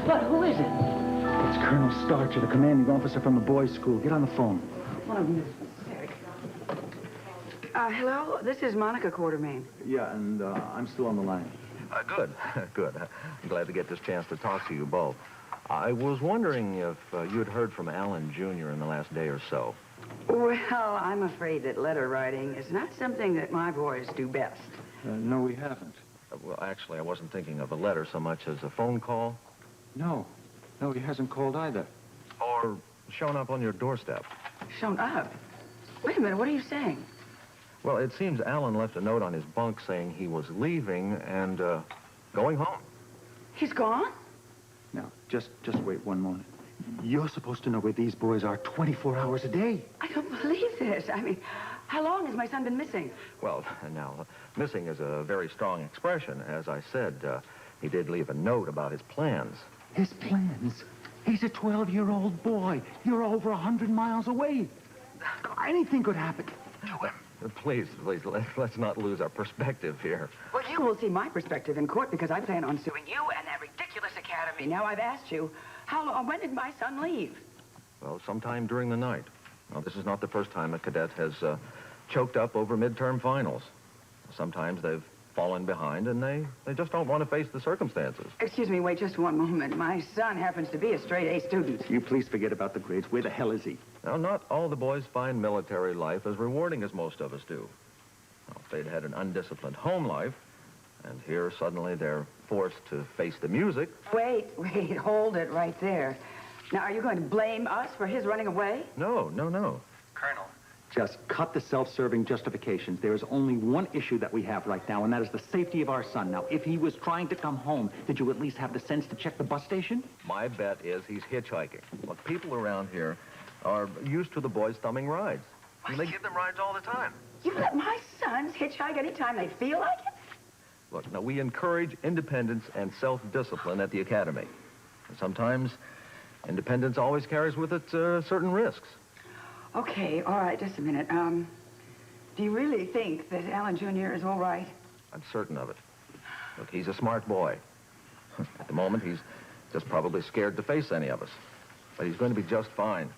What? Who is it? It's Colonel Starcher, the commanding officer from the boys' school. Get on the phone. One of them is sick. Hello? This is Monica Quartermain. Yeah, and I'm still on the line. Good, good. I'm glad to get this chance to talk to you both. I was wondering if you'd heard from Alan Jr. in the last day or so. Well, I'm afraid that letter writing is not something that my boys do best. No, we haven't. Well, actually, I wasn't thinking of a letter so much as a phone call. No, he hasn't called either. Or shown up on your doorstep. Shown up? Wait a minute, what are you saying? Well, it seems Alan left a note on his bunk saying he was leaving and going home. He's gone? Now, just wait one moment. You're supposed to know where these boys are 24 hours a day. I don't believe this. I mean, how long has my son been missing? Well, now, missing is a very strong expression. As I said, he did leave a note about his plans. His plans? He's a 12-year-old boy. You're over 100 miles away. Anything could happen. Please, let's not lose our perspective here. Well, you will see my perspective in court because I plan on suing you and that ridiculous academy. Now, I've asked you, when did my son leave? Well, sometime during the night. Well, this is not the first time a cadet has choked up over midterm finals. Sometimes they've fallen behind and they just don't want to face the circumstances. Excuse me, wait just one moment. My son happens to be a straight-A student. You please forget about the grades. Where the hell is he? Now, not all the boys find military life as rewarding as most of us do. Well, if they'd had an undisciplined home life, and here suddenly they're forced to face the music. Wait, hold it right there. Now, are you going to blame us for his running away? No. Colonel, just cut the self-serving justifications. There is only one issue that we have right now, and that is the safety of our son. Now, if he was trying to come home, did you at least have the sense to check the bus station? My bet is he's hitchhiking. Look, people around here are used to the boys thumbing rides. And they give them rides all the time. You let my sons hitchhike anytime they feel like it? Look, now, we encourage independence and self-discipline at the academy. And sometimes independence always carries with it certain risks. Okay, all right, just a minute. Do you really think that Alan Jr. is all right? I'm certain of it. Look, he's a smart boy. At the moment, he's just probably scared to face any of us. But he's going to be just fine.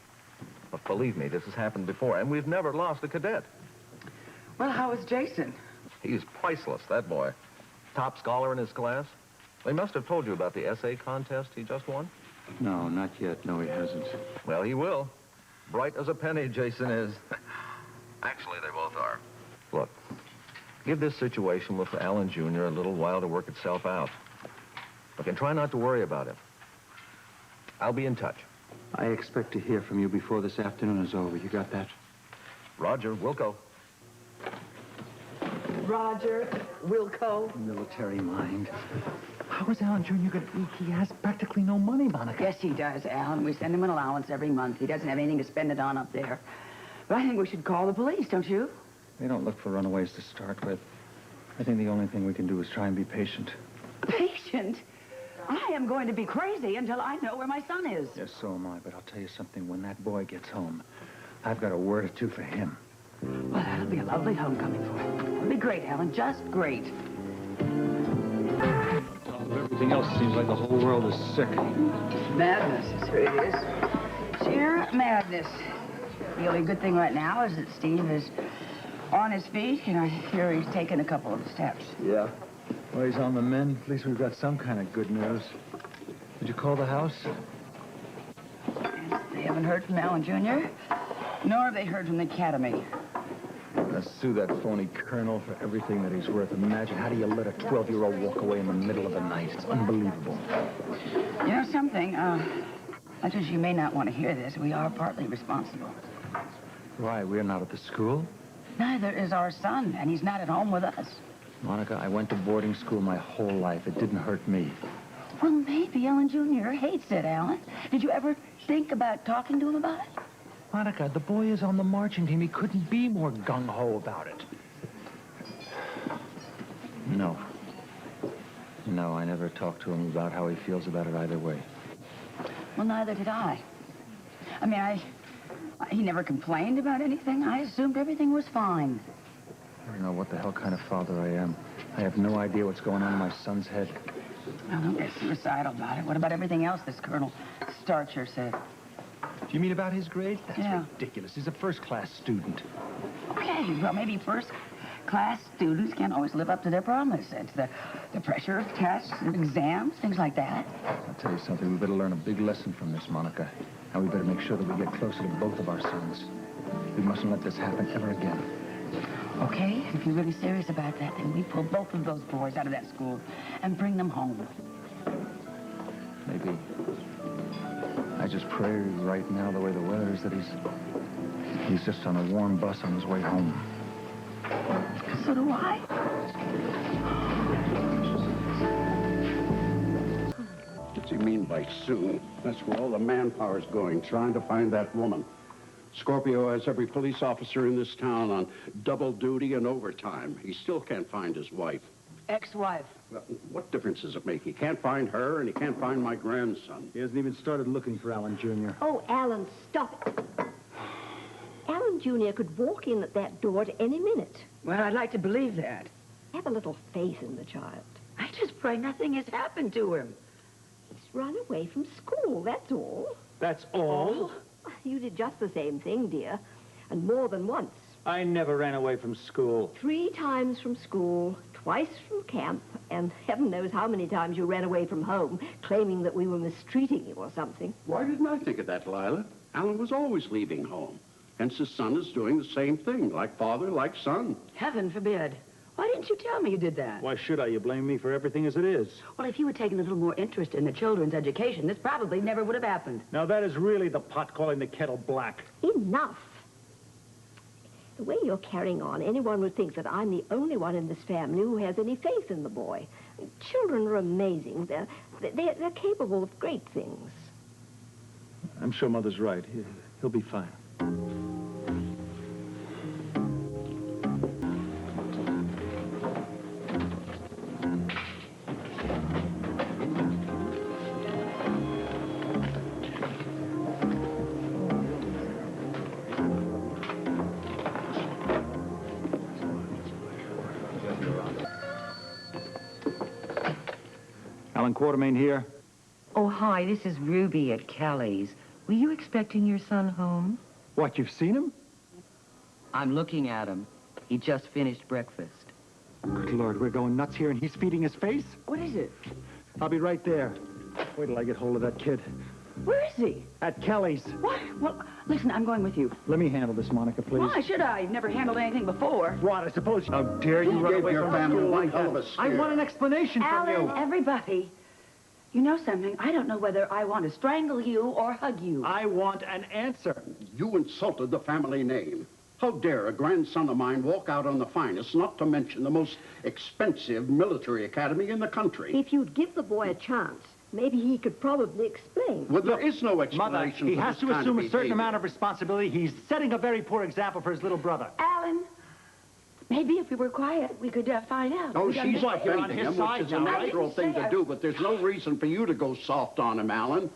But believe me, this has happened before, and we've never lost a cadet. Well, how is Jason? He's priceless, that boy. Top scholar in his class. They must have told you about the essay contest he just won? No, not yet. No, he hasn't. Well, he will. Bright as a penny, Jason is. Actually, they both are. Look, give this situation with Alan Jr. a little while to work itself out. Look, and try not to worry about him. I'll be in touch. I expect to hear from you before this afternoon is over. You got that? Roger, Wilco. Roger, Wilco. Military mind. How is Alan Jr. going to eat? He has practically no money, Monica. Yes, he does, Alan. We send him an allowance every month. He doesn't have anything to spend it on up there. But I think we should call the police, don't you? They don't look for runaways to start with. I think the only thing we can do is try and be patient. Patient? I am going to be crazy until I know where my son is. Yes, so am I. But I'll tell you something. When that boy gets home, I've got a word or two for him. Well, that'll be a lovely homecoming for him. It'll be great, Alan. Just great. Everything else seems like the whole world is sick. Madness is what it is. Sheer madness. The only good thing right now is that Steve is on his feet, and I hear he's taken a couple of steps. Yeah. Well, he's on the mend. At least we've got some kind of good news. Did you call the house? They haven't heard from Alan Jr., nor have they heard from the academy. Let's sue that phony colonel for everything that he's worth. Imagine, how do you let a 12-year-old walk away in the middle of the night? It's unbelievable. You know something? Much as you may not want to hear this, we are partly responsible. Why? We're not at the school? Neither is our son, and he's not at home with us. Monica, I went to boarding school my whole life. It didn't hurt me. Well, maybe Alan Jr. hates it, Alan. Did you ever think about talking to him about it? Monica, the boy is on the marching team. He couldn't be more gung-ho about it. No. No, I never talked to him about how he feels about it either way. Well, neither did I. I mean, he never complained about anything. I assumed everything was fine. I don't know what the hell kind of father I am. I have no idea what's going on in my son's head. Well, don't get suicidal about it. What about everything else this Colonel Starcher said? Do you mean about his grades? That's ridiculous. He's a first-class student. Okay, well, maybe first-class students can't always live up to their promise. It's the pressure of tests and exams, things like that. I'll tell you something. We better learn a big lesson from this, Monica. And we better make sure that we get closer to both of our sons. We mustn't let this happen ever again. Okay, if you're really serious about that, then we pull both of those boys out of that school and bring them home. Maybe. I just pray right now, the way the weather is, that he's just on a warm bus on his way home. So do I. What's he mean by soon? That's where all the manpower's going, trying to find that woman. Scorpio has every police officer in this town on double duty and overtime. He still can't find his wife. Ex-wife. Well, what difference does it make? He can't find her, and he can't find my grandson. He hasn't even started looking for Alan Jr. Oh, Alan, stop it. Alan Jr. could walk in at that door at any minute. Well, I'd like to believe that. Have a little faith in the child. I just pray nothing has happened to him. He's run away from school, that's all. That's all? You did just the same thing, dear, and more than once. I never ran away from school. 3 times from school, twice from camp, and heaven knows how many times you ran away from home, claiming that we were mistreating you or something. Why didn't I think of that, Lila? Alan was always leaving home. Hence his son is doing the same thing, like father, like son. Heaven forbid. Why didn't you tell me you did that? Why should I? You blame me for everything as it is. Well, if you had taken a little more interest in the children's education, this probably never would have happened. Now, that is really the pot calling the kettle black. Enough. The way you're carrying on, anyone would think that I'm the only one in this family who has any faith in the boy. Children are amazing. They're capable of great things. I'm sure Mother's right. He'll be fine. Alan Quartermain here. Oh, hi, this is Ruby at Kelly's. Were you expecting your son home? What, you've seen him? I'm looking at him. He just finished breakfast. Good Lord, we're going nuts here and he's feeding his face? What is it? I'll be right there. Wait till I get hold of that kid. Where is he? At Kelly's. What? Well, listen, I'm going with you. Let me handle this, Monica, please. Why should I? You've never handled anything before. What, I suppose... How dare you run gave away your from family school one like hell of that? a I scare. want an explanation from you. Alan, everybody, you know something? I don't know whether I want to strangle you or hug you. I want an answer. You insulted the family name. How dare a grandson of mine walk out on the finest, not to mention the most expensive military academy in the country? If you'd give the boy a chance, maybe he could probably explain. Well, there is no Mother, explanation he for has this to kind assume of a certain behavior. amount of responsibility. He's setting a very poor example for his little brother. Alan, maybe if we were quiet, we could find out. Oh, We'd she's understand. What, you're on defending his him, side which is a now, right? natural thing to do, but there's no reason for you to go soft on him, Alan.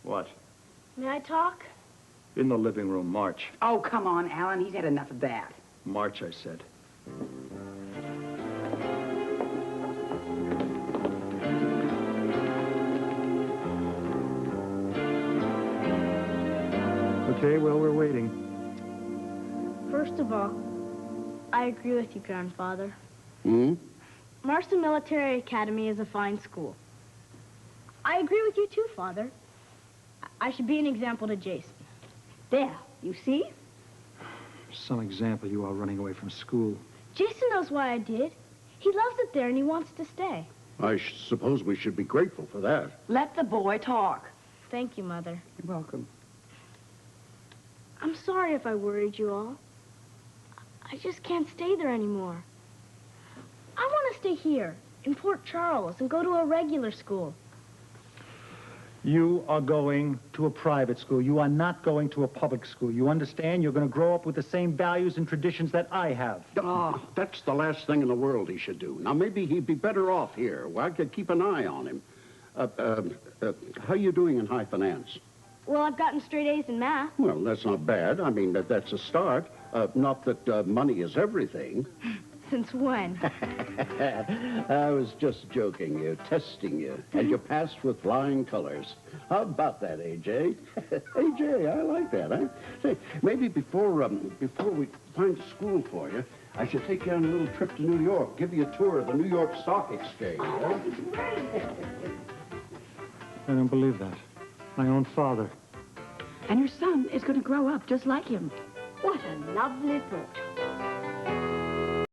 What? May I talk? In the living room, March. Oh, come on, Alan. He's had enough of that. March, I said. Okay, well, we're waiting. First of all, I agree with you, Grandfather. Hmm? Marston Military Academy is a fine school. I agree with you too, Father. I should be an example to Jason. There, you see? Some example you are running away from school. Jason knows why I did. He loves it there and he wants to stay. I suppose we should be grateful for that. Let the boy talk. Thank you, Mother. You're welcome. I'm sorry if I worried you all. I just can't stay there anymore. I want to stay here, in Port Charles, and go to a regular school. You are going to a private school. You are not going to a public school. You understand? You're going to grow up with the same values and traditions that I have. Oh, that's the last thing in the world he should do. Now, maybe he'd be better off here. Well, I could keep an eye on him. How you doing in high finance? Well, I've gotten straight A's in math. Well, that's not bad. I mean, that's a start. Not that money is everything. Since when? I was just joking you, testing you, and you passed with flying colors. How about that, AJ? AJ, I like that, huh? Say, maybe before we find a school for you, I should take you on a little trip to New York, give you a tour of the New York Stock Exchange, huh? I don't believe that. My own father. And your son is going to grow up just like him. What a lovely thought.